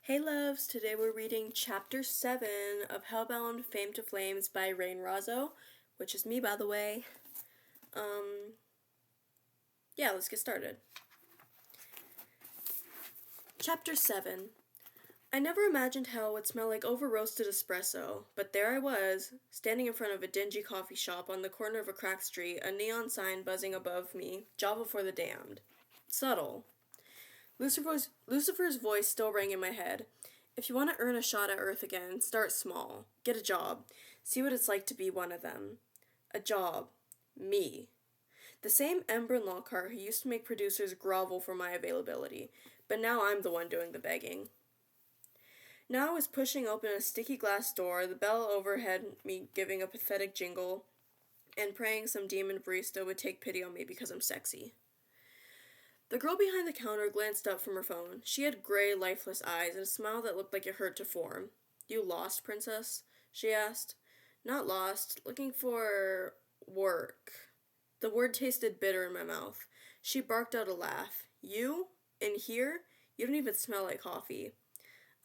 Hey loves, today we're reading Chapter 7 of Hellbound Fame to Flames by Rain Razzo, which is me by the way. Yeah, let's get started. Chapter 7. I never imagined hell would smell like over-roasted espresso, but there I was, standing in front of a dingy coffee shop on the corner of a cracked street, a neon sign buzzing above me, Java for the damned. Subtle. Lucifer's voice still rang in my head. If you want to earn a shot at Earth again, start small. Get a job. See what it's like to be one of them. A job. Me. The same Ember Lockhart who used to make producers grovel for my availability, but now I'm the one doing the begging. Now I was pushing open a sticky glass door, the bell overhead me giving a pathetic jingle, and praying some demon barista would take pity on me because I'm sexy. The girl behind the counter glanced up from her phone. She had gray, lifeless eyes and a smile that looked like it hurt to form. "You lost, princess?" she asked. "Not lost. Looking for work." The word tasted bitter in my mouth. She barked out a laugh. "You? In here? You don't even smell like coffee."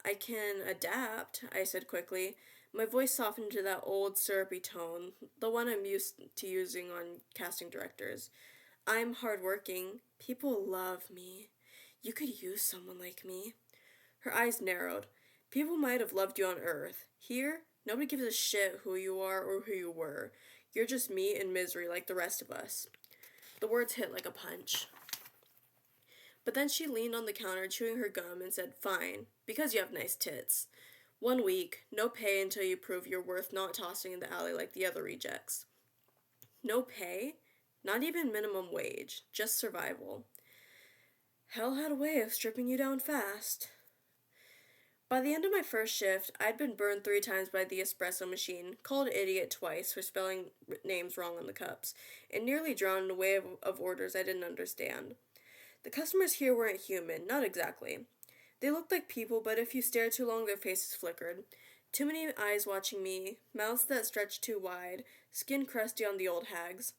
"I can adapt," I said quickly. My voice softened to that old syrupy tone, the one I'm used to using on casting directors. "I'm hardworking. People love me. You could use someone like me." Her eyes narrowed. "People might have loved you on Earth. Here, nobody gives a shit who you are or who you were. You're just me in misery like the rest of us." The words hit like a punch. But then she leaned on the counter, chewing her gum, and said, "Fine, because you have nice tits. 1 week, no pay until you prove you're worth not tossing in the alley like the other rejects." No pay? Not even minimum wage, just survival. Hell had a way of stripping you down fast. By the end of my first shift, I'd been burned 3 times by the espresso machine, called idiot twice for spelling names wrong on the cups, and nearly drowned in a wave of orders I didn't understand. The customers here weren't human, not exactly. They looked like people, but if you stared too long, their faces flickered. Too many eyes watching me, mouths that stretched too wide, skin crusty on the old hags.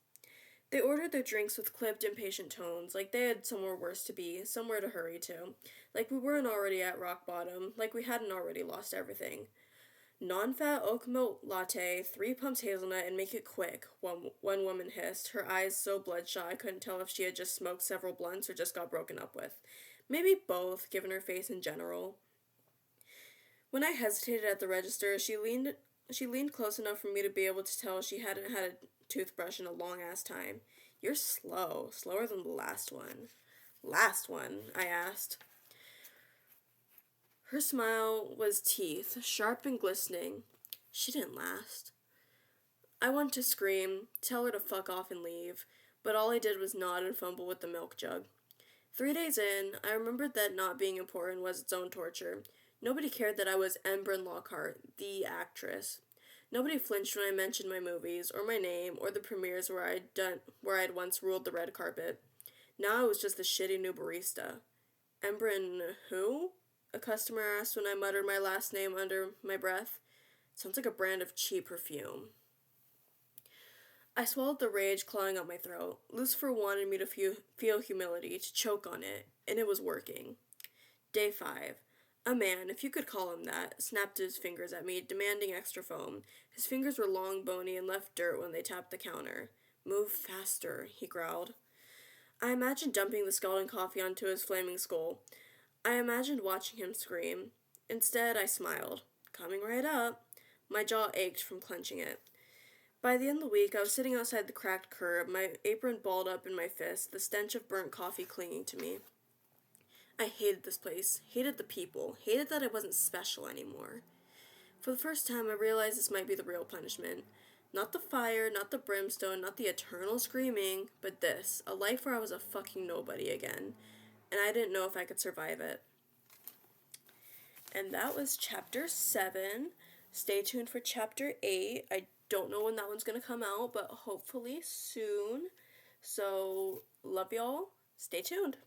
They ordered their drinks with clipped, impatient tones, like they had somewhere worse to be, somewhere to hurry to, like we weren't already at rock bottom, like we hadn't already lost everything. "Non-fat oat milk latte, 3 pumps hazelnut, and make it quick," one woman hissed, her eyes so bloodshot I couldn't tell if she had just smoked several blunts or just got broken up with. Maybe both, given her face in general. When I hesitated at the register, she leaned close enough for me to be able to tell she hadn't had a toothbrush in a long-ass time. "You're slow. Slower than the last one." "Last one?" I asked. Her smile was teeth, sharp and glistening. She didn't last. I wanted to scream, tell her to fuck off and leave, but all I did was nod and fumble with the milk jug. 3 days in, I remembered that not being important was its own torture. Nobody cared that I was Ember Lockhart, the actress. Nobody flinched when I mentioned my movies, or my name, or the premieres where I'd once ruled the red carpet. Now I was just the shitty new barista. "Ember and who?" a customer asked when I muttered my last name under my breath. Sounds like a brand of cheap perfume. I swallowed the rage clawing up my throat. Lucifer wanted me to feel humility, to choke on it, and it was working. Day 5. A man, if you could call him that, snapped his fingers at me, demanding extra foam. His fingers were long, bony, and left dirt when they tapped the counter. "Move faster," he growled. I imagined dumping the scalding coffee onto his flaming skull. I imagined watching him scream. Instead, I smiled. "Coming right up." My jaw ached from clenching it. By the end of the week, I was sitting outside the cracked curb, my apron balled up in my fist, the stench of burnt coffee clinging to me. I hated this place, hated the people, hated that I wasn't special anymore. For the first time, I realized this might be the real punishment. Not the fire, not the brimstone, not the eternal screaming, but this, a life where I was a fucking nobody again, and I didn't know if I could survive it. And that was Chapter 7. Stay tuned for Chapter 8. I don't know when that one's going to come out, but hopefully soon. So, love y'all. Stay tuned.